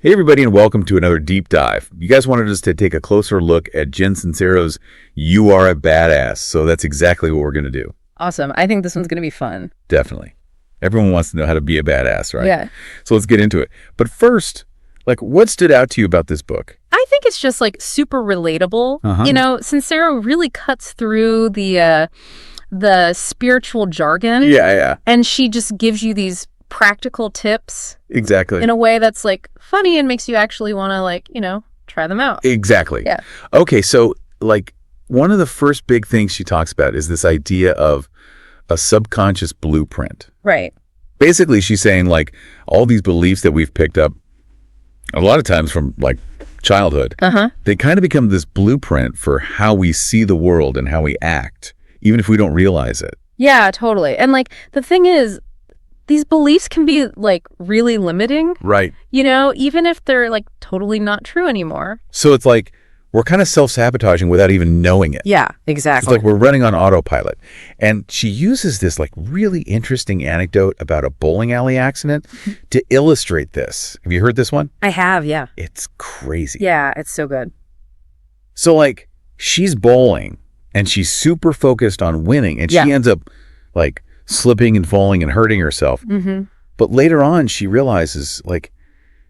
Hey everybody, and welcome to another deep dive. You guys wanted us to take a closer look at Jen Sincero's You Are a Badass, so that's exactly what we're going to do. Awesome. I think this one's going to be fun. Definitely. Everyone wants to know how to be a badass, right? Yeah. So let's get into it. But first, what stood out to you about this book? I think it's just super relatable. You know, Sincero really cuts through the spiritual jargon. Yeah. And she just gives you these practical tips. Exactly. In a way that's funny and makes you actually want to try them out. Exactly. Yeah. Okay, so one of the first big things she talks about is this idea of a subconscious blueprint. Right. Basically, she's saying all these beliefs that we've picked up a lot of times from childhood, they kind of become this blueprint for how we see the world and how we act, even if we don't realize it. Yeah, totally. And the thing is, these beliefs can be really limiting. Right. You know, even if they're totally not true anymore. So it's we're kind of self-sabotaging without even knowing it. Yeah, exactly. It's we're running on autopilot. And she uses this really interesting anecdote about a bowling alley accident to illustrate this. Have you heard this one? I have, yeah. It's crazy. Yeah, it's so good. So she's bowling and she's super focused on winning, and she ends up slipping and falling and hurting herself. But later on she realizes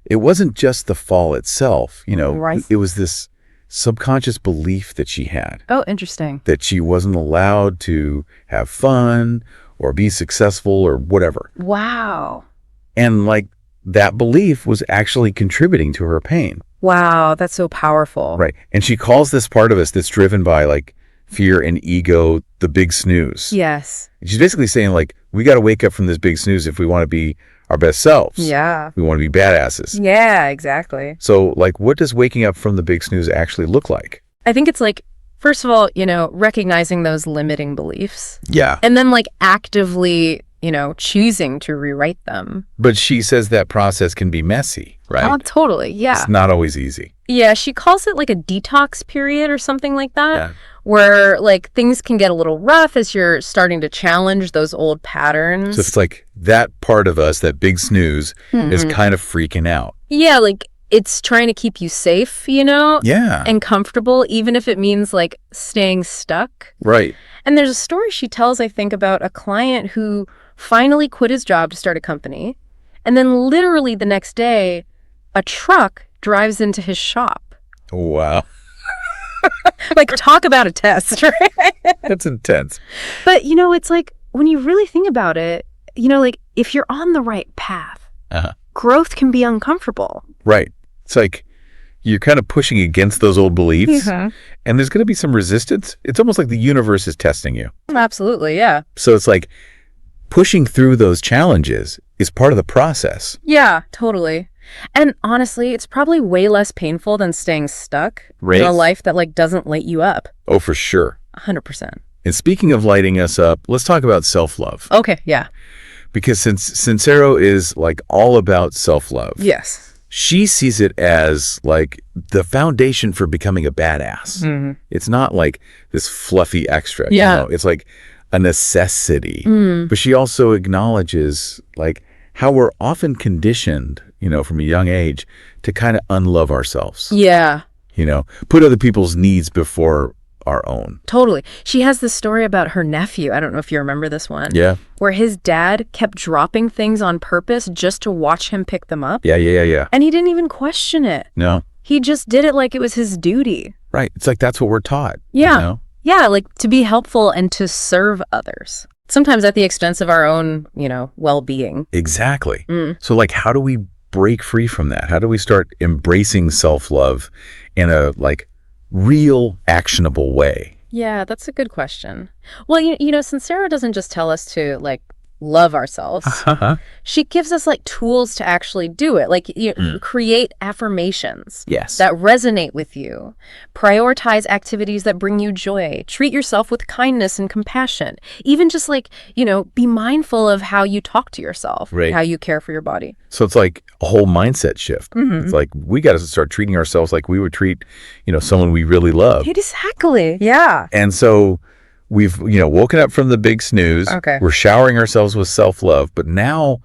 it wasn't just the fall itself, Right. It was this subconscious belief that she had. Oh, interesting. That she wasn't allowed to have fun or be successful or whatever. Wow. And that belief was actually contributing to her pain. Wow, that's so powerful. Right. And she calls this part of us that's driven by fear and ego the big snooze. Yes. And she's basically saying we got to wake up from this big snooze if we want to be our best selves. Yeah. We want to be badasses. Yeah, exactly. So what does waking up from the big snooze actually look like? I think it's first of all, recognizing those limiting beliefs. Yeah. And then actively, choosing to rewrite them. But she says that process can be messy, right? Oh, totally. Yeah. It's not always easy. Yeah, she calls it a detox period or something like that. Yeah. Where things can get a little rough as you're starting to challenge those old patterns. So it's that part of us, that big snooze, is kind of freaking out. Yeah, it's trying to keep you safe, Yeah. and comfortable, even if it means staying stuck. Right. And there's a story she tells, I think, about a client who finally quit his job to start a company. And then literally the next day, a truck drives into his shop. Wow. Talk about a test, right? That's intense. But, it's when you really think about it, if you're on the right path, growth can be uncomfortable. Right. It's you're kind of pushing against those old beliefs, and there's going to be some resistance. It's almost like the universe is testing you. Absolutely, yeah. So it's pushing through those challenges is part of the process. Yeah, totally. And honestly, it's probably way less painful than staying stuck in a life that doesn't light you up. Oh, for sure. 100%. And speaking of lighting us up, let's talk about self-love. Okay, yeah. Because since Sincero is all about self-love. Yes. She sees it as the foundation for becoming a badass. It's not this fluffy extra. Yeah. It's a necessity. But she also acknowledges how we're often conditioned, from a young age to kind of unlove ourselves. Yeah. Put other people's needs before our own. Totally. She has this story about her nephew. I don't know if you remember this one. Yeah. Where his dad kept dropping things on purpose just to watch him pick them up. Yeah. And he didn't even question it. No. He just did it like it was his duty. Right. It's that's what we're taught. Yeah. Yeah, to be helpful and to serve others. Sometimes at the expense of our own, well-being. Exactly. So how do we break free from that? How do we start embracing self-love in a real actionable way? Yeah, that's a good question. Well, Sincero doesn't just tell us to love ourselves. She gives us tools to actually do it. Create affirmations that resonate with you. Prioritize activities that bring you joy. Treat yourself with kindness and compassion. Even just be mindful of how you talk to yourself, how you care for your body. So it's a whole mindset shift. It's we got to start treating ourselves like we would treat, someone we really love. Exactly. Yeah. And so we've, woken up from the big snooze. Okay. We're showering ourselves with self-love. But now,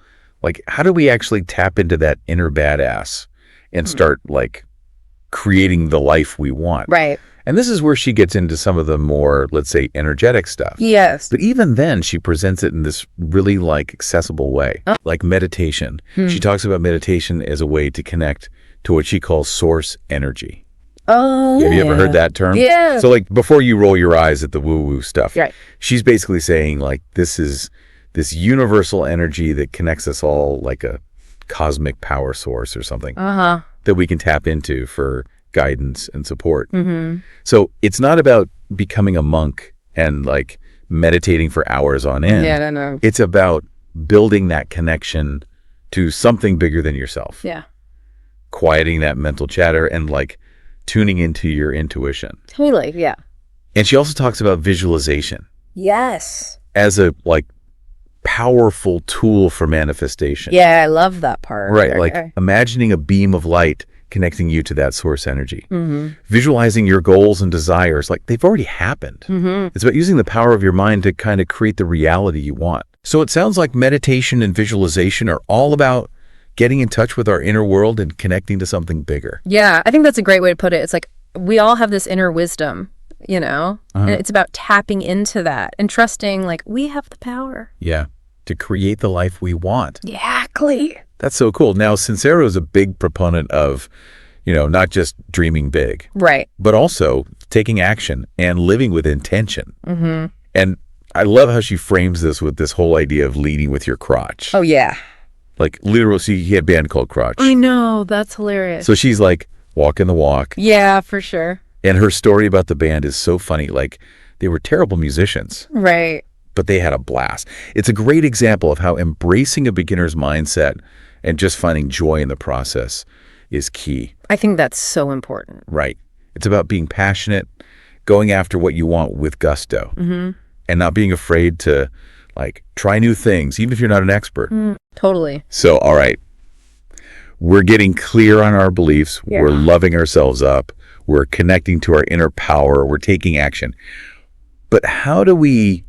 how do we actually tap into that inner badass and start like creating the life we want. Right. And this is where she gets into some of the more, let's say, energetic stuff. Yes. But even then, she presents it in this really like accessible way, like meditation. She talks about meditation as a way to connect to what she calls source energy. Oh, Have you ever heard that term? Yeah. So like before you roll your eyes at the woo-woo stuff, Right. she's basically saying like this is this universal energy that connects us all like a cosmic power source or something that we can tap into for guidance and support. So it's not about becoming a monk and like meditating for hours on end. Yeah, no. It's about building that connection to something bigger than yourself. Yeah. Quieting that mental chatter and like tuning into your intuition. Totally, yeah. And she also talks about visualization Yes. as a like powerful tool for manifestation. Yeah, I love that part. Right, like imagining a beam of light connecting you to that source energy. Mm-hmm. Visualizing your goals and desires like they've already happened. Mm-hmm. It's about using the power of your mind to kind of create the reality you want. So it sounds like meditation and visualization are all about getting in touch with our inner world and connecting to something bigger. Yeah, I think that's a great way to put it. It's like we all have this inner wisdom, you know, and it's about tapping into that and trusting like we have the power. Yeah, to create the life we want. Exactly. That's so cool. Now, Sincero is a big proponent of, you know, not just dreaming big, Right. but also taking action and living with intention. Mm-hmm. And I love how she frames this with this whole idea of leading with your crotch. Oh, yeah. Like literally, see, he had a band called Crotch. I know. That's hilarious. So she's like walking the walk. Yeah, for sure. And her story about the band is so funny. Like they were terrible musicians, Right. but they had a blast. It's a great example of how embracing a beginner's mindset and just finding joy in the process is key. I think that's so important. Right. It's about being passionate, going after what you want with gusto, and not being afraid to like try new things, even if you're not an expert. Totally. So, all right, we're getting clear on our beliefs. Yeah. We're loving ourselves up. We're connecting to our inner power. We're taking action. But how do we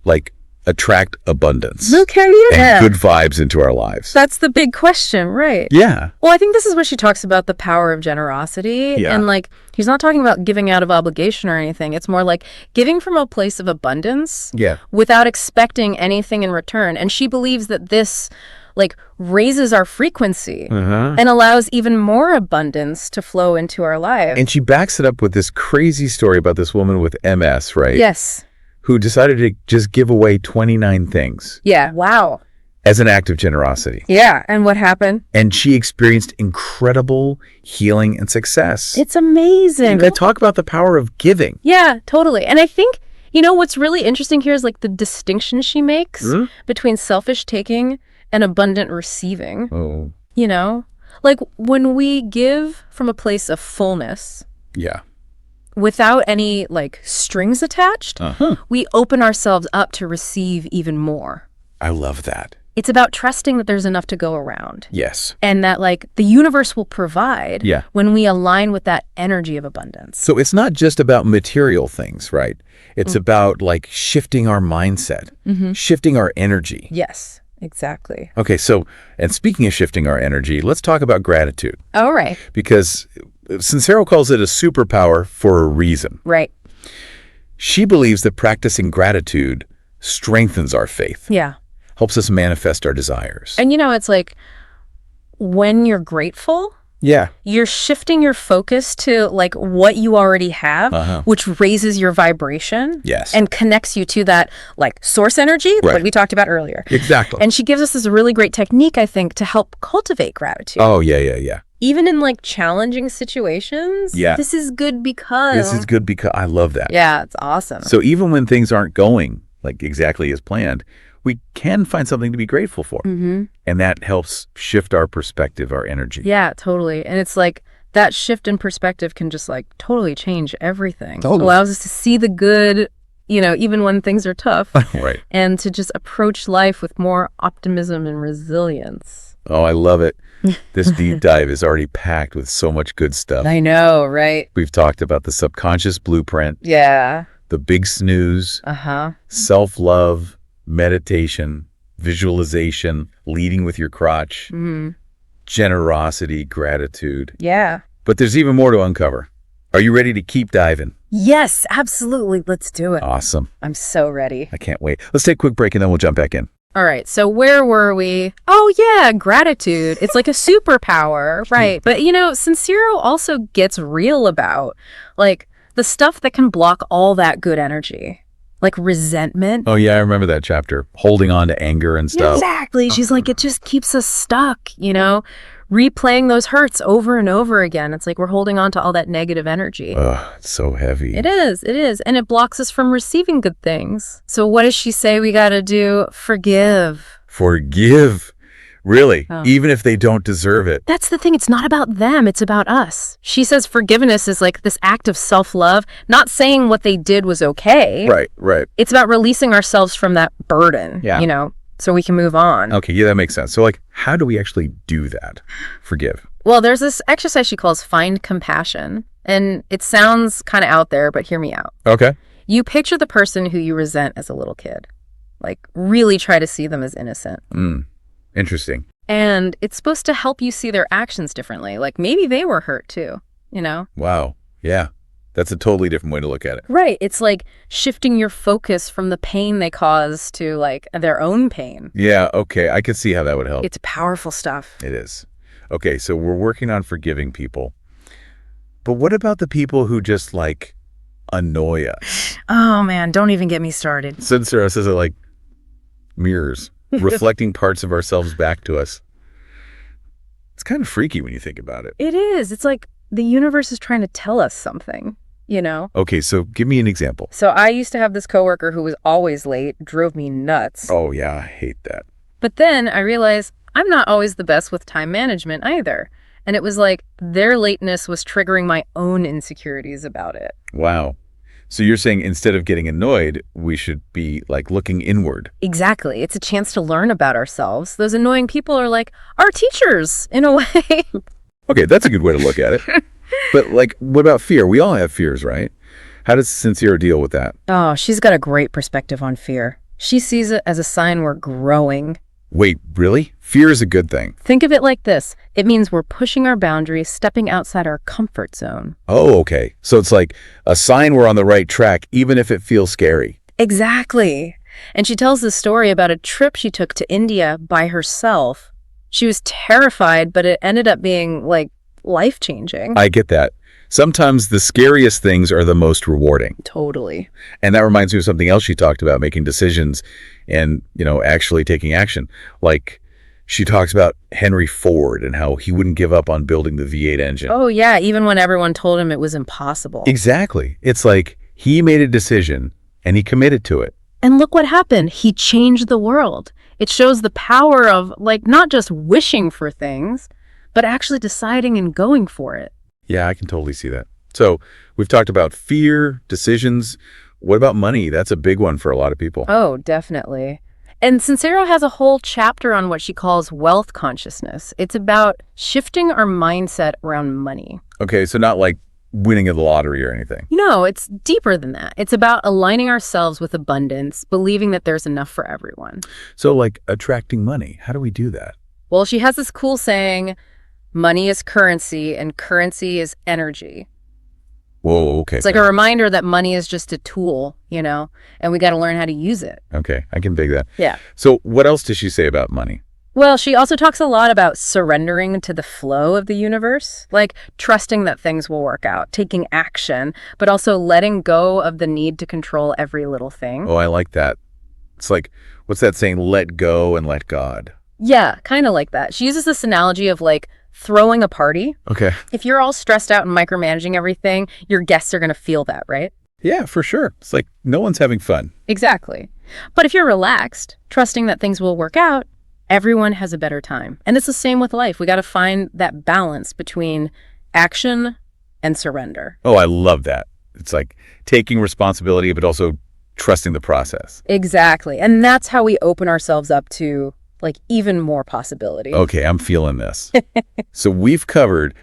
like attract abundance Okay, yeah. and good vibes into our lives? That's the big question, right? Yeah. Well, I think this is where she talks about the power of generosity. Yeah. And like, he's not talking about giving out of obligation or anything. It's more like giving from a place of abundance Yeah. without expecting anything in return. And she believes that this like raises our frequency and allows even more abundance to flow into our lives. And she backs it up with this crazy story about this woman with MS, right? Yes. Who decided to just give away 29 things Yeah. Wow. as an act of generosity. Yeah. And what happened? And she experienced incredible healing and success. It's amazing. And I talk about the power of giving. Yeah, totally. And I think, you know, what's really interesting here is like the distinction she makes between selfish taking and abundant receiving. Oh, You know, like when we give from a place of fullness yeah. without any like strings attached, we open ourselves up to receive even more. I love that. It's about trusting that there's enough to go around Yes. and that like the universe will provide Yeah. when we align with that energy of abundance. So it's not just about material things, right? It's about like shifting our mindset, shifting our energy. Yes, exactly. Okay, so, and speaking of shifting our energy, let's talk about gratitude. All right. Because Sincero calls it a superpower for a reason. Right. She believes that practicing gratitude strengthens our faith, Yeah. helps us manifest our desires. And you know, it's like when you're grateful, Yeah. you're shifting your focus to like what you already have, which raises your vibration. Yes. And connects you to that like source energy, Right. like we talked about earlier. Exactly. And she gives us this really great technique, I think, to help cultivate gratitude. Oh, yeah. Even in like challenging situations. Yeah. This is good because. This is good because I love that. Yeah, it's awesome. So even when things aren't going like exactly as planned, we can find something to be grateful for. And that helps shift our perspective, our energy. Yeah, totally. And it's like that shift in perspective can just like totally change everything. Totally. Allows us to see the good, you know, even when things are tough. Right. And to just approach life with more optimism and resilience. Oh, I love it. This deep dive is already packed with so much good stuff. I know, right? We've talked about the subconscious blueprint, Yeah. the big snooze, Uh-huh. self-love, meditation, visualization, leading with your crotch, generosity, gratitude. Yeah. But there's even more to uncover. Are you ready to keep diving? Yes, absolutely. Let's do it. Awesome. I'm so ready. I can't wait. Let's take a quick break and then we'll jump back in. All right, so where were we? Oh, yeah, gratitude. It's like a superpower, right? But, Sincero also gets real about, like, the stuff that can block all that good energy, like resentment. Oh, yeah, I remember that chapter, holding on to anger and stuff. Exactly. She's like, it just keeps us stuck, replaying those hurts over and over again. It's like we're holding on to all that negative energy. Ugh, it's so heavy. It is. And it blocks us from receiving good things. So what does she say we got to do? Forgive. Forgive. Really? Oh. Even if they don't deserve it. That's the thing. It's not about them. It's about us. She says forgiveness is like this act of self-love, not saying what they did was okay. Right. It's about releasing ourselves from that burden, so we can move on. Okay, yeah, that makes sense. So, how do we actually do that? Forgive. Well, there's this exercise she calls Find Compassion. And it sounds kind of out there, but hear me out. Okay. You picture the person who you resent as a little kid. Really try to see them as innocent. Interesting. And it's supposed to help you see their actions differently. Maybe they were hurt too, Wow. Yeah. That's a totally different way to look at it. Right. It's like shifting your focus from the pain they cause to their own pain. Yeah. Okay. I could see how that would help. It's powerful stuff. It is. Okay. So we're working on forgiving people. But what about the people who just annoy us? Oh, man. Don't even get me started. Sincero says it like mirrors, reflecting parts of ourselves back to us. It's kind of freaky when you think about it. It is. It's like the universe is trying to tell us something, Okay, so give me an example. So I used to have this coworker who was always late, drove me nuts. Oh, yeah, I hate that. But then I realized I'm not always the best with time management either. And it was like their lateness was triggering my own insecurities about it. Wow. So you're saying instead of getting annoyed, we should be looking inward. Exactly. It's a chance to learn about ourselves. Those annoying people are like our teachers in a way. Okay, that's a good way to look at it. But what about fear? We all have fears, right? How does Sincero deal with that? Oh, she's got a great perspective on fear. She sees it as a sign we're growing. Wait, really? Fear is a good thing. Think of it like this. It means we're pushing our boundaries, stepping outside our comfort zone. Oh, okay. So it's like a sign we're on the right track, even if it feels scary. Exactly. And she tells this story about a trip she took to India by herself. She was terrified, but it ended up being life-changing. I get that. Sometimes the scariest things are the most rewarding. Totally. And that reminds me of something else she talked about, making decisions and, actually taking action. She talks about Henry Ford and how he wouldn't give up on building the V8 engine. Oh, yeah, even when everyone told him it was impossible. Exactly. It's like he made a decision and he committed to it. And look what happened. He changed the world. It shows the power of, not just wishing for things, but actually deciding and going for it. Yeah, I can totally see that. So we've talked about fear, decisions. What about money? That's a big one for a lot of people. Oh, definitely. And Sincero has a whole chapter on what she calls wealth consciousness. It's about shifting our mindset around money. Okay, so not winning at the lottery or anything. No, it's deeper than that. It's about aligning ourselves with abundance, believing that there's enough for everyone. So attracting money, how do we do that? Well, she has this cool saying, money is currency and currency is energy. Whoa, okay. It's like a reminder that money is just a tool, and we got to learn how to use it. Okay, I can dig that. Yeah. So what else does she say about money? Well, she also talks a lot about surrendering to the flow of the universe, trusting that things will work out, taking action, but also letting go of the need to control every little thing. Oh, I like that. It's what's that saying? Let go and let God. Yeah, kind of like that. She uses this analogy of throwing a party. Okay. If you're all stressed out and micromanaging everything, your guests are going to feel that, right? Yeah, for sure. It's no one's having fun. Exactly. But if you're relaxed, trusting that things will work out, everyone has a better time. And it's the same with life. We got to find that balance between action and surrender. Oh, I love that. It's taking responsibility, but also trusting the process. Exactly. And that's how we open ourselves up to even more possibility. Okay, I'm feeling this. So we've covered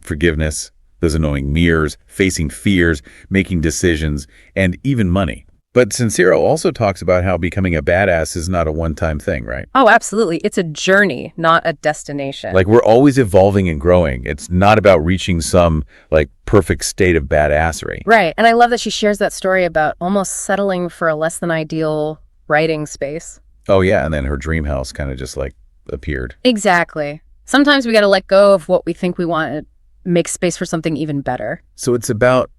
forgiveness, those annoying mirrors, facing fears, making decisions, and even money. But Sincero also talks about how becoming a badass is not a one-time thing, right? Oh, absolutely. It's a journey, not a destination. Like, we're always evolving and growing. It's not about reaching some, like, perfect state of badassery. Right. And I love that she shares that story about almost settling for a less than ideal writing space. Oh, yeah. And then her dream house kind of just, like, appeared. Exactly. Sometimes we got to let go of what we think we want and make space for something even better. So it's about,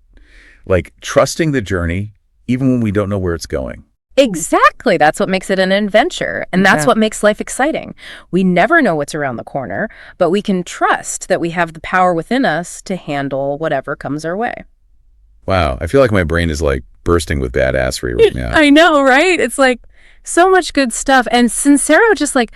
like, trusting the journey, even when we don't know where it's going. Exactly. That's what makes it an adventure. And that's what makes life exciting. We never know what's around the corner, but we can trust that we have the power within us to handle whatever comes our way. Wow. I feel like my brain is, like, bursting with badassery right now. I know, right? It's like so much good stuff. And Sincero just like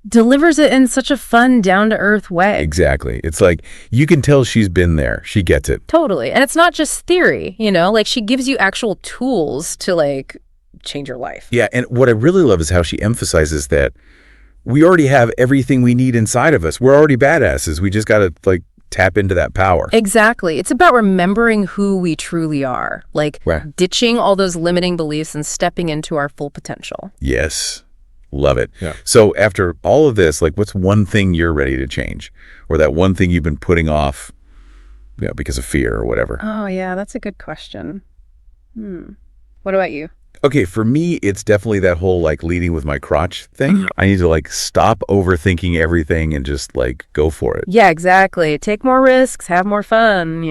delivers it in such a fun, down-to-earth way. Exactly. It's like, you can tell she's been there. She gets it. Totally. And it's not just theory, like she gives you actual tools to like change your life. Yeah. And what I really love is how she emphasizes that we already have everything we need inside of us. We're already badasses. We just got to like tap into that power. Exactly. It's about remembering who we truly are, like ditching all those limiting beliefs and stepping into our full potential. Yes. Love it. Yeah. So after all of this, like, what's one thing you're ready to change? Or that one thing you've been putting off, because of fear or whatever? Oh, yeah, that's a good question. What about you? Okay, for me, it's definitely that whole, like, leading with my crotch thing. I need to, like, stop overthinking everything and just, like, go for it. Yeah, exactly. Take more risks, have more fun,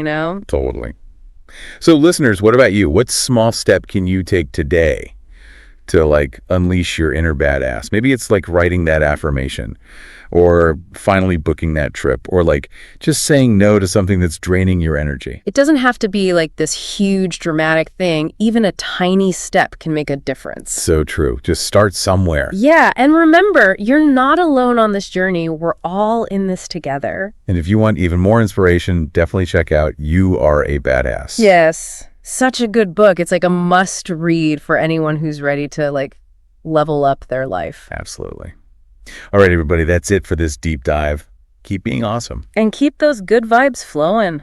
Totally. So, listeners, what about you? What small step can you take today to like unleash your inner badass? Maybe it's like writing that affirmation, or finally booking that trip, or like just saying no to something that's draining your energy. It doesn't have to be like this huge dramatic thing. Even a tiny step can make a difference. So true. Just start somewhere. Yeah. And remember, you're not alone on this journey. We're all in this together. And if you want even more inspiration, definitely check out You Are a Badass. Yes. Such a good book. It's like a must read for anyone who's ready to like level up their life. Absolutely. All right, everybody, that's it for this deep dive. Keep being awesome. And keep those good vibes flowing.